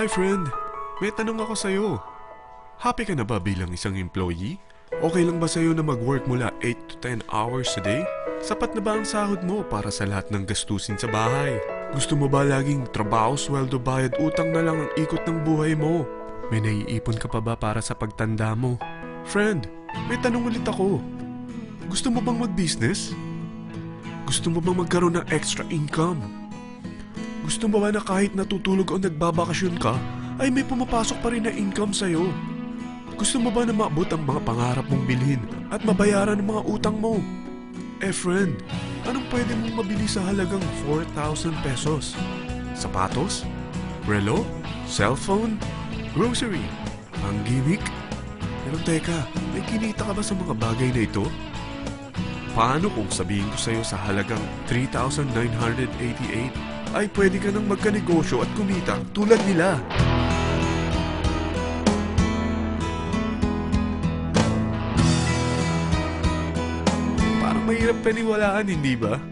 Hi friend, may tanong ako sa'yo. Happy ka na ba bilang isang employee? Okay lang ba sa'yo na mag-work mula 8 to 10 hours a day? Sapat na ba ang sahod mo para sa lahat ng gastusin sa bahay? Gusto mo ba laging trabaho, sweldo, bayad, utang na lang ang ikot ng buhay mo? May naiipon ka pa ba para sa pagtanda mo? Friend, may tanong ulit ako. Gusto mo bang mag-business? Gusto mo bang magkaroon ng extra income? Gusto mo ba na kahit natutulog o nagbabakasyon ka, ay may pumapasok pa rin na income sa'yo? Gusto mo ba na maabot ang mga pangarap mong bilhin at mabayaran ang mga utang mo? Friend, anong pwede mong mabili sa halagang 4,000 pesos? Sapatos? Relo? Cellphone? Grocery? Ang gimmick? Pero teka, may kinita ka ba sa mga bagay na ito? Paano kung sabihin ko sa'yo sa halagang 3,988 ay pwede ka nang magkanegosyo at kumita tulad nila? Parang mahirap paniwalaan, hindi ba?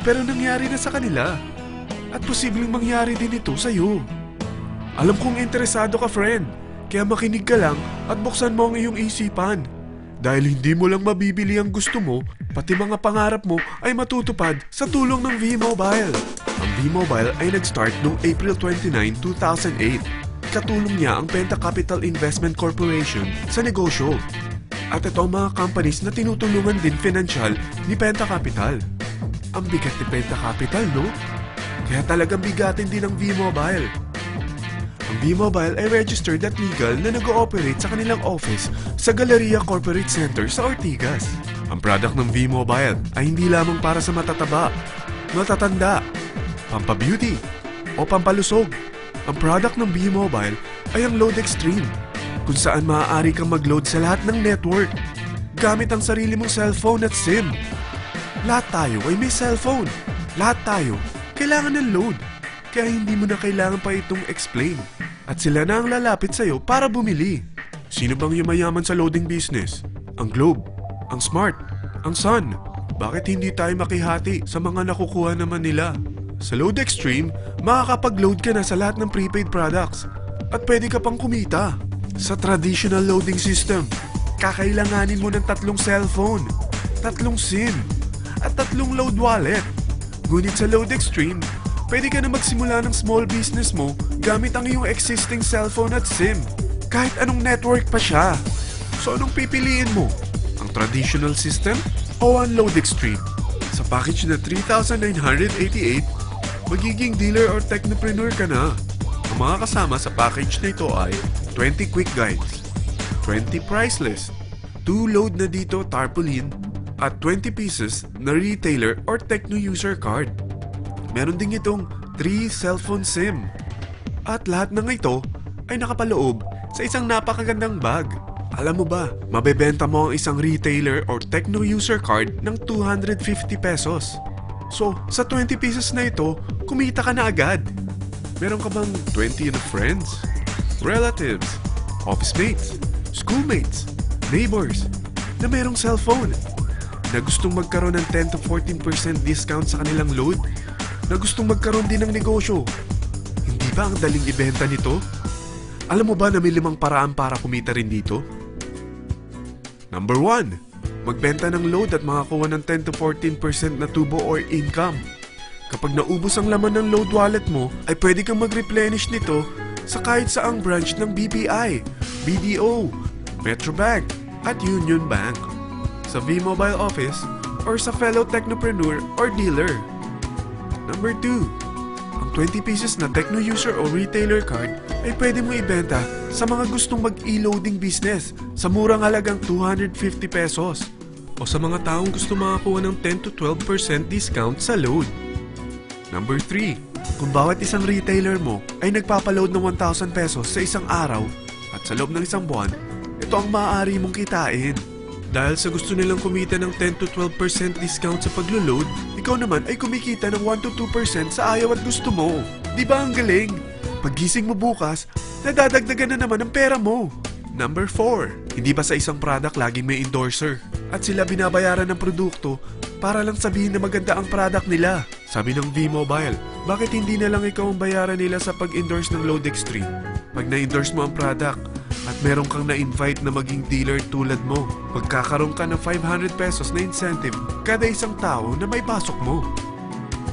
Pero nangyari na sa kanila. At posibleng mangyari din ito sa'yo. Alam kong interesado ka, friend. Kaya makinig ka lang at buksan mo ang iyong isipan. Dahil hindi mo lang mabibili ang gusto mo, pati mga pangarap mo ay matutupad sa tulong ng V-Mobile. Ang V-Mobile ay nag-start noong April 29, 2008. Katulong niya ang Penta Capital Investment Corporation sa negosyo. At ito ang mga companies na tinutulungan din financial ni Penta Capital. Ang bigat ni Penta Capital, no? Kaya talagang bigatin din ang V-Mobile. Ang V-Mobile ay registered at legal na nag-ooperate sa kanilang office sa Galleria Corporate Center sa Ortigas. Ang product ng V-Mobile ay hindi lamang para sa matataba, matatanda, pampabeauty, o pampalusog. Ang product ng V-Mobile ay ang Load Extreme, kung saan maaari kang mag-load sa lahat ng network gamit ang sarili mong cellphone at SIM. Lahat tayo ay may cellphone. Lahat tayo kailangan ng load. Kaya hindi mo na kailangan pa itong explain. At sila na ang lalapit sa'yo para bumili. Sino bang yumayaman sa loading business? Ang Globe, ang Smart, ang Sun. Bakit hindi tayo makihati sa mga nakukuha naman nila? Sa Load Extreme, makakapag-load ka na sa lahat ng prepaid products. At pwede ka pang kumita. Sa traditional loading system, kakailanganin mo ng 3 cellphone, 3 SIM, at 3 load wallet. Ngunit sa Load Extreme, pwede ka na magsimula ng small business mo gamit ang iyong existing cellphone at SIM. Kahit anong network pa siya. So anong pipiliin mo? Ang traditional system o ang Load Extreme? Sa package na 3,988, magiging dealer or technopreneur ka na. Ang mga kasama sa package na ito ay 20 quick guides, 20 price list, 2 load na dito tarpaulin, at 20 pieces na retailer or techno user card. Meron din itong 3 cellphone SIM. At lahat ng ito ay nakapaloob sa isang napakagandang bag. Alam mo ba, mabebenta mo ang isang retailer or techno user card ng 250 pesos. So, sa 20 pieces na ito, kumita ka na agad. Meron ka bang 20 na friends, relatives, office mates, schoolmates, neighbors na merong cellphone? Na gustong magkaroon ng 10 to 14% discount sa kanilang load? Na gustong magkaroon din ng negosyo? Hindi ba ang daling ibenta nito? Alam mo ba na may 5 paraan para kumita rin dito? Number 1. Magbenta ng load at makakuha ng 10 to 14% na tubo or income. Kapag naubos ang laman ng load wallet mo, ay pwede kang mag-replenish nito sa kahit saang branch ng BPI, BDO, Metrobank, at Union Bank, sa V-Mobile office, or sa fellow technopreneur or dealer. Number 2. Ang 20 pieces na techno user o retailer card ay pwede mo ibenta sa mga gustong mag-e-loading business sa murang halagang 250 pesos o sa mga taong gusto makakuha ng 10 to 12% discount sa load. Number 3. Kung bawat isang retailer mo ay nagpapaload ng 1,000 pesos sa isang araw at sa loob ng isang buwan, ito ang maaari mong kitain. Dahil sa gusto nilang kumita ng 10 to 12% discount sa paglo-load, ikaw naman ay kumikita ng 1 to 2% sa ayaw at gusto mo. Di ba ang galing? Paggising mo bukas, nadadagdagan na naman ang pera mo. Number 4. Hindi ba sa isang product laging may endorser? At sila binabayaran ng produkto para lang sabihin na maganda ang product nila. Sabi ng V-Mobile, bakit hindi na lang ikaw ang bayaran nila sa pag-endorse ng Load Extreme? Pag na-endorse mo ang product at meron kang na-invite na maging dealer tulad mo, magkakaroon ka ng 500 pesos na incentive kada isang tao na may pasok mo.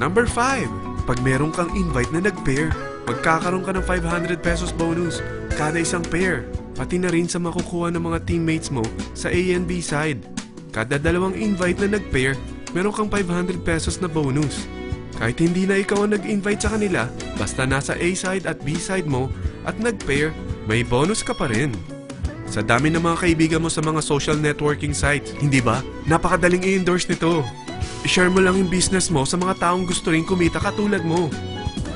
Number 5. Pag meron kang invite na nag-pair, magkakaroon ka ng 500 pesos bonus kada isang pair, pati na rin sa makukuha ng mga teammates mo sa A and B side. Kada dalawang invite na nag-pair, meron kang 500 pesos na bonus. Kahit hindi na ikaw ang nag-invite sa kanila, basta nasa A side at B side mo at nag-pair, may bonus ka pa rin. Sa dami ng mga kaibigan mo sa mga social networking sites, hindi ba? Napakadaling i-endorse nito. I-share mo lang yung business mo sa mga taong gusto rin kumita katulad mo.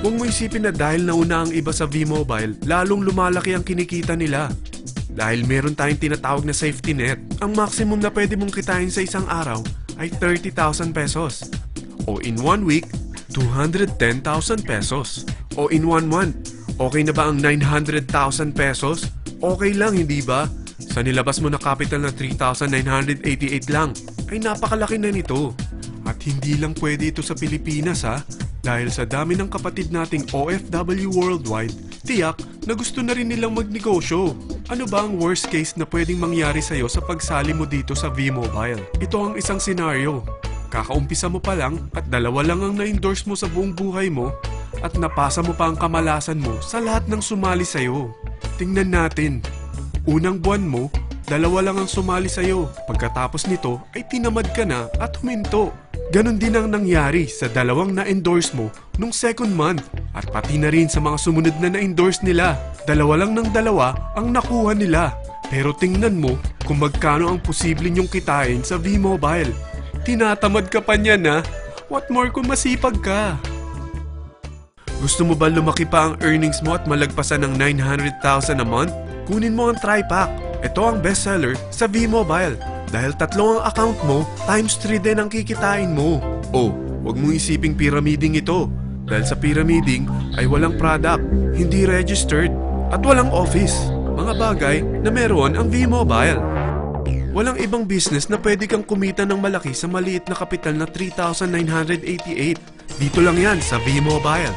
Huwag mo isipin na dahil nauna ang iba sa V-Mobile, lalong lumalaki ang kinikita nila. Dahil meron tayong tinatawag na safety net, ang maximum na pwede mong kitain sa isang araw ay 30,000 pesos. O in 1 week, 210,000 pesos. O in 1 month, okay na ba ang 900,000 pesos? Okay lang, hindi ba? Sa nilabas mo na capital na 3,988 lang, ay napakalaki na nito. At hindi lang pwede ito sa Pilipinas ha, dahil sa dami ng kapatid nating OFW worldwide, tiyak na gusto na rin nilang magnegosyo. Ano ba ang worst case na pwedeng mangyari sa'yo sa pagsali mo dito sa V-Mobile? Ito ang isang senaryo. Kakaumpisa mo pa lang at dalawa lang ang na-endorse mo sa buong buhay mo at napasa mo pa ang kamalasan mo sa lahat ng sumali sa'yo. Tingnan natin. Unang buwan mo, dalawa lang ang sumali sa'yo. Pagkatapos nito ay tinamad ka na at huminto. Ganon din ang nangyari sa dalawang na-endorse mo nung second month at pati na rin sa mga sumunod na na-endorse nila. Dalawa lang ng dalawa ang nakuha nila. Pero tingnan mo kung magkano ang posible nyong kitain sa V-Mobile. Tinatamad ka pa niyan ha? What more kung masipag ka? Gusto mo ba lumaki pa ang earnings mo at malagpasan ng 900,000 a month? Kunin mo ang TriPack. Ito ang bestseller sa V-Mobile. Dahil 3 ang account mo, times 3 din ang kikitain mo. Oh, huwag mong isiping pyramiding ito. Dahil sa pyramiding ay walang product, hindi registered, at walang office. Mga bagay na meron ang V-Mobile. Walang ibang business na pwede kang kumita ng malaki sa maliit na kapital na 3,988. Dito lang yan sa V-Mobile.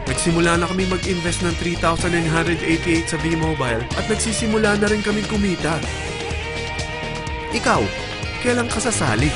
Nagsimula na kami mag-invest ng 3,988 sa V-Mobile at nagsisimula na rin kami kumita. Ikaw, kailan ka sasali?